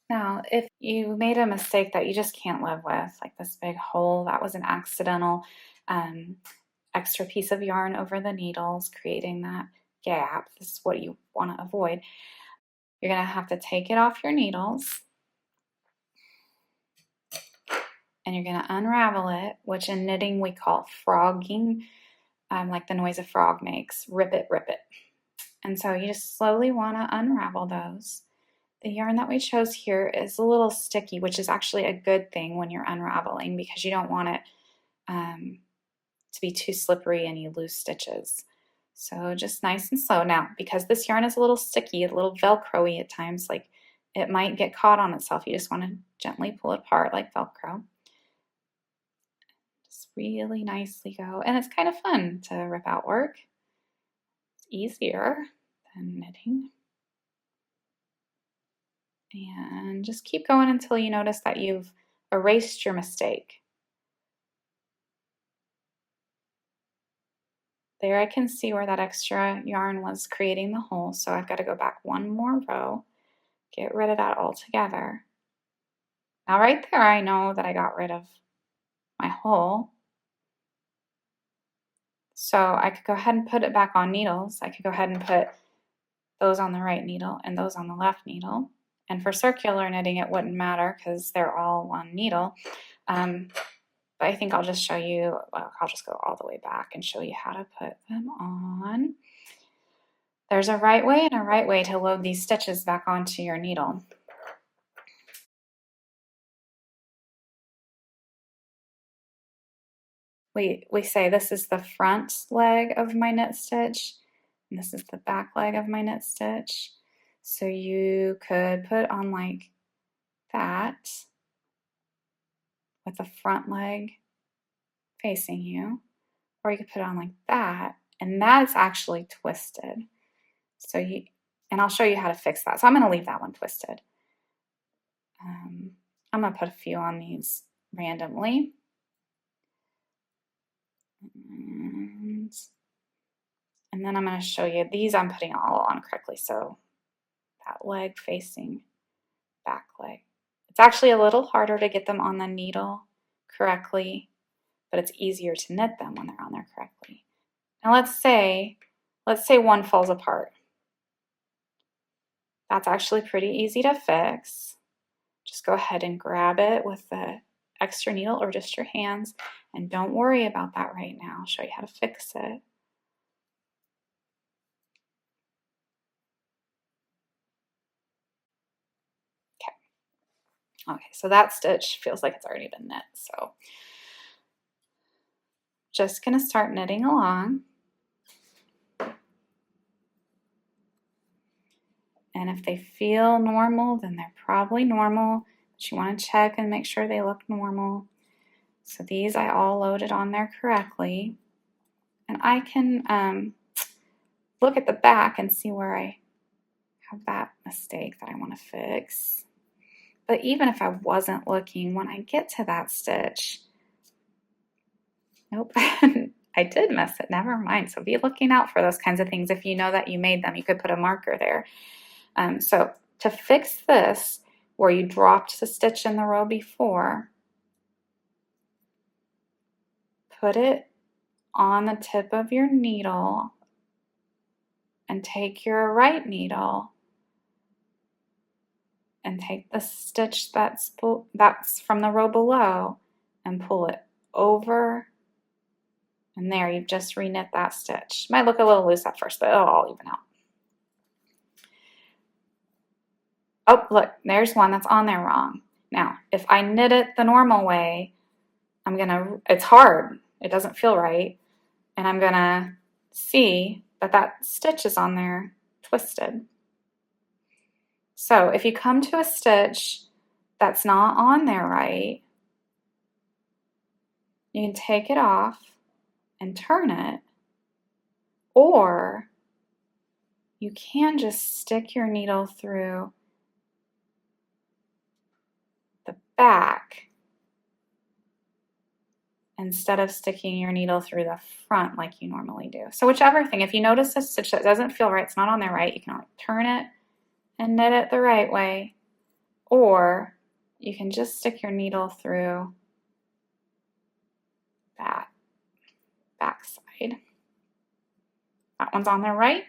Now, if you made a mistake that you just can't live with, like this big hole, that was an accidental um, extra piece of yarn over the needles, creating that gap. This is what you want to avoid. You're going to have to take it off your needles and you're going to unravel it, which in knitting we call frogging, like the noise a frog makes. Rip it, rip it. And so you just slowly want to unravel those. The yarn that we chose here is a little sticky, which is actually a good thing when you're unraveling because you don't want it to be too slippery and you lose stitches. So just nice and slow. Now, because this yarn is a little sticky, a little Velcro-y at times, like it might get caught on itself. You just want to gently pull it apart like Velcro. Just really nicely go. And it's kind of fun to rip out work. It's easier than knitting. And just keep going until you notice that you've erased your mistake. There I can see where that extra yarn was creating the hole, so I've got to go back one more row, get rid of that altogether. Now right there I know that I got rid of my hole. So I could go ahead and put it back on needles. I could go ahead and put those on the right needle and those on the left needle. And for circular knitting, it wouldn't matter because they're all one needle. But I think I'll just show you, well, I'll just go all the way back and show you how to put them on. There's a right way and a right way to load these stitches back onto your needle. We say this is the front leg of my knit stitch, and this is the back leg of my knit stitch. So you could put on like that with the front leg facing you, or you could put it on like that, and that's actually twisted. So and I'll show you how to fix that. So I'm going to leave that one twisted. I'm going to put a few on these randomly. And then I'm going to show you these. I'm putting all on correctly. So that leg facing back leg. It's actually a little harder to get them on the needle correctly, but it's easier to knit them when they're on there correctly. Now let's say one falls apart. That's actually pretty easy to fix. Just go ahead and grab it with the extra needle or just your hands, and don't worry about that right now. I'll show you how to fix it. Okay, so that stitch feels like it's already been knit, so just gonna start knitting along. And if they feel normal, then they're probably normal, but you want to check and make sure they look normal. So these I all loaded on there correctly. And I can look at the back and see where I have that mistake that I want to fix. But even if I wasn't looking, when I get to that stitch, nope, I did miss it, never mind. So be looking out for those kinds of things. If you know that you made them, you could put a marker there. So to fix this, where you dropped the stitch in the row before, put it on the tip of your needle and take your right needle and take the stitch that's from the row below and pull it over, and there you've just reknit that stitch. Might look a little loose at first, but it'll all even out. Oh, look, there's one that's on there wrong. Now, if I knit it the normal way, it's hard. It doesn't feel right. And I'm gonna see that that stitch is on there twisted. So if you come to a stitch that's not on there right, you can take it off and turn it, or you can just stick your needle through the back instead of sticking your needle through the front like you normally do. So whichever thing, if you notice a stitch that doesn't feel right, it's not on there right, you can turn it and knit it the right way, or you can just stick your needle through that back side. That one's on there right.